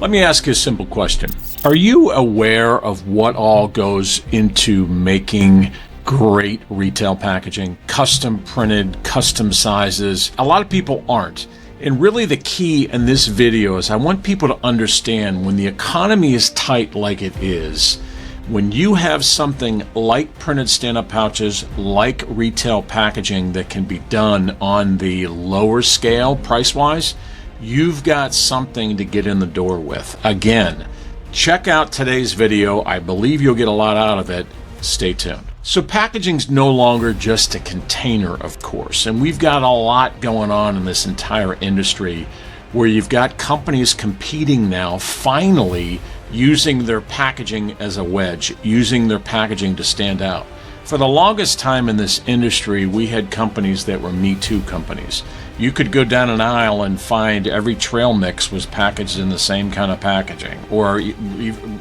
Let me ask you a simple question. Are you aware of what all goes into making great retail packaging? Custom printed, custom sizes. A lot of people aren't. And really the key in this video is I want people to understand when the economy is tight like it is, when you have something like printed stand-up pouches, like retail packaging that can be done on the lower scale price-wise, you've got something to get in the door with. Again, check out today's video. I believe you'll get a lot out of it. Stay tuned. So packaging's no longer just a container, of course, and we've got a lot going on in this entire industry where you've got companies competing now, finally using their packaging as a wedge, using their packaging to stand out. For the longest time in this industry, we had companies that were Me Too companies. You could go down an aisle and find every trail mix was packaged in the same kind of packaging. Or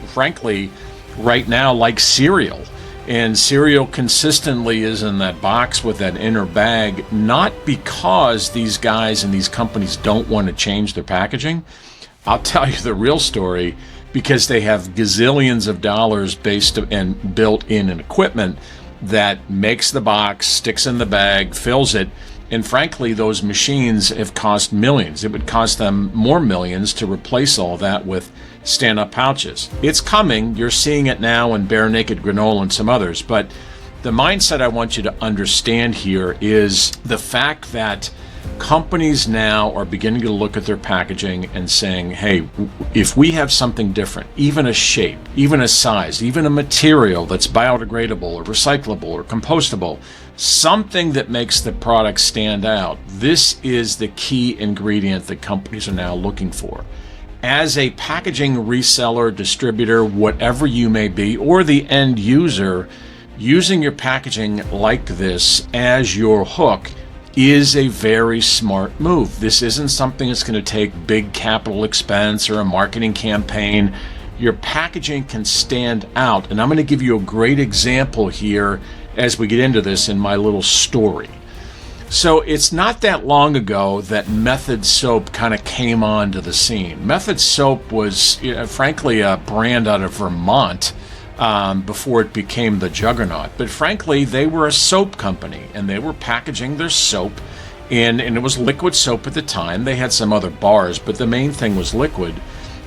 frankly, right now, like cereal. And cereal consistently is in that box with that inner bag, not because these guys and these companies don't want to change their packaging. I'll tell you the real story, because they have gazillions of dollars based and built in equipment that makes the box, sticks in the bag, fills it. And frankly, those machines have cost millions. It would cost them more millions to replace all that with stand-up pouches. It's coming. You're seeing it now in Bare Naked Granola and some others. But the mindset I want you to understand here is the fact that companies now are beginning to look at their packaging and saying, hey, if we have something different, even a shape, even a size, even a material that's biodegradable or recyclable or compostable, something that makes the product stand out, this is the key ingredient that companies are now looking for. As a packaging reseller, distributor, whatever you may be, or the end user, using your packaging like this as your hook is a very smart move. This isn't something that's going to take big capital expense or a marketing campaign. Your packaging can stand out. And I'm going to give you a great example here as we get into this in my little story. So it's not that long ago that Method Soap kind of came onto the scene. Method Soap was, frankly, a brand out of Vermont before it became the juggernaut. But frankly, they were a soap company, and they were packaging their soap and it was liquid soap at the time. They had some other bars, but the main thing was liquid.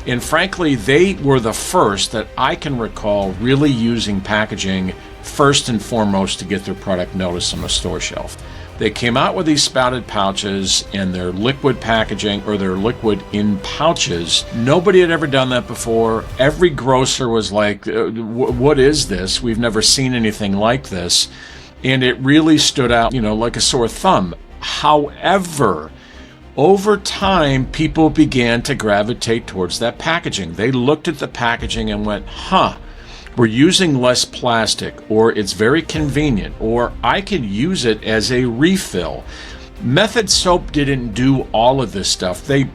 And frankly, they were the first that I can recall really using packaging first and foremost to get their product noticed on the store shelf. They came out with these spouted pouches and their liquid packaging, or their liquid in pouches. Nobody had ever done that before. Every grocer was like, what is this? We've never seen anything like this. And it really stood out, like a sore thumb. However, over time, people began to gravitate towards that packaging. They looked at the packaging and went, we're using less plastic, or it's very convenient, or I can use it as a refill. Method Soap didn't do all of this stuff. They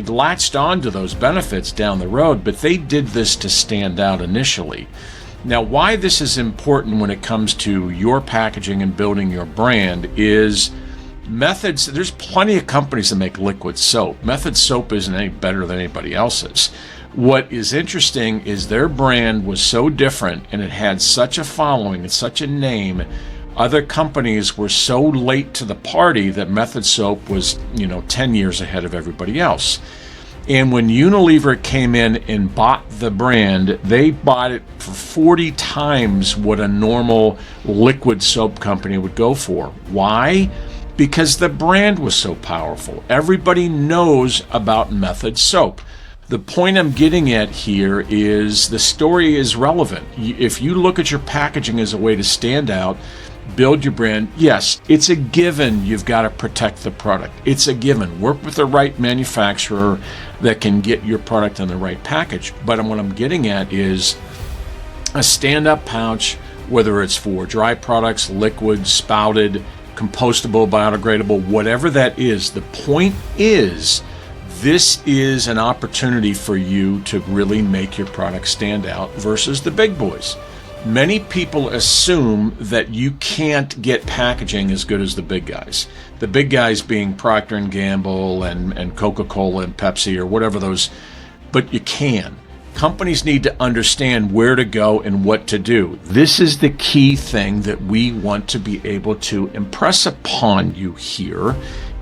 latched on to those benefits down the road, but they did this to stand out initially. Now, why this is important when it comes to your packaging and building your brand is Methods, there's plenty of companies that make liquid soap. Method Soap isn't any better than anybody else's. What is interesting is their brand was so different and it had such a following and such a name. Other companies were so late to the party that Method Soap was, 10 years ahead of everybody else. And when Unilever came in and bought the brand, they bought it for 40 times what a normal liquid soap company would go for. Why? Because the brand was so powerful. Everybody knows about Method Soap. The point I'm getting at here is the story is relevant. If you look at your packaging as a way to stand out, build your brand, yes, it's a given you've got to protect the product. It's a given. Work with the right manufacturer that can get your product in the right package. But what I'm getting at is a stand-up pouch, whether it's for dry products, liquid, spouted, compostable, biodegradable, whatever that is, the point is this is an opportunity for you to really make your product stand out versus the big boys. Many people assume that you can't get packaging as good as the big guys. The big guys being Procter & Gamble and Coca-Cola and Pepsi or whatever those but you can. Companies need to understand where to go and what to do. This is the key thing that we want to be able to impress upon you here,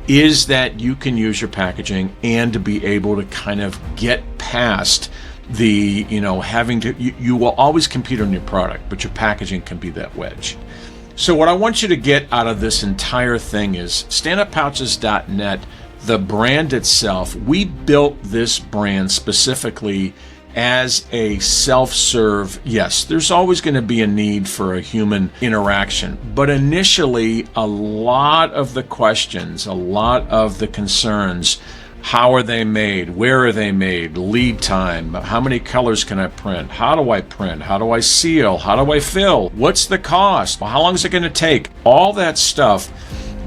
is that you can use your packaging and to be able to kind of get past the, having to, you will always compete on your product, but your packaging can be that wedge. So what I want you to get out of this entire thing is standuppouches.net, the brand itself. We built this brand specifically as a self-serve. Yes, there's always going to be a need for a human interaction, but initially a lot of the questions, a lot of the concerns, how are they made? Where are they made? Lead time? How many colors can I print? How do I print? How do I seal? How do I fill? What's the cost? How long is it going to take? All that stuff,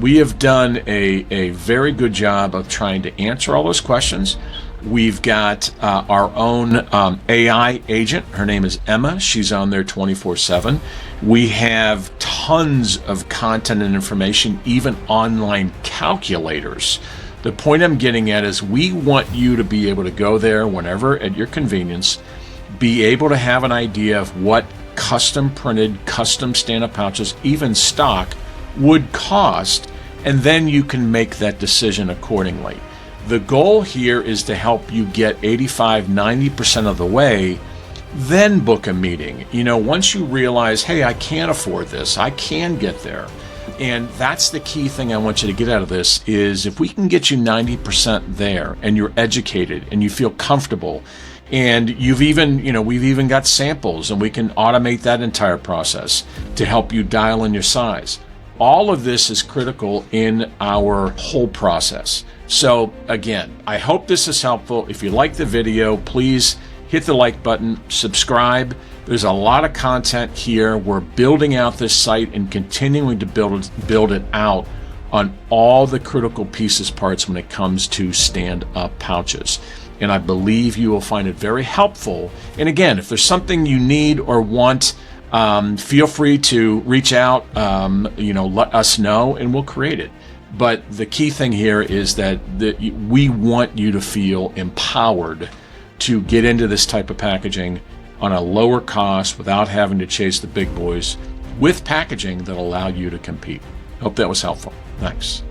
we have done a very good job of trying to answer all those questions. We've got our own AI agent. Her name is Emma. She's on there 24/7. We have tons of content and information, even online calculators. The point I'm getting at is we want you to be able to go there whenever at your convenience, be able to have an idea of what custom printed, custom stand-up pouches, even stock, would cost, and then you can make that decision accordingly. The goal here is to help you get 85-90% of the way, then book a meeting. Once you realize, hey, I can't afford this, I can get there. And that's the key thing I want you to get out of this, is if we can get you 90% there and you're educated and you feel comfortable, and we've even got samples, and we can automate that entire process to help you dial in your size. All of this is critical in our whole process. So again, I hope this is helpful. If you like the video, please hit the like button, subscribe. There's a lot of content here. We're building out this site and continuing to build it out on all the critical pieces, parts when it comes to stand-up pouches. And I believe you will find it very helpful. And again, if there's something you need or want, feel free to reach out, let us know, and we'll create it. But the key thing here is that we want you to feel empowered to get into this type of packaging on a lower cost without having to chase the big boys, with packaging that allow you to compete. Hope that was helpful. Thanks.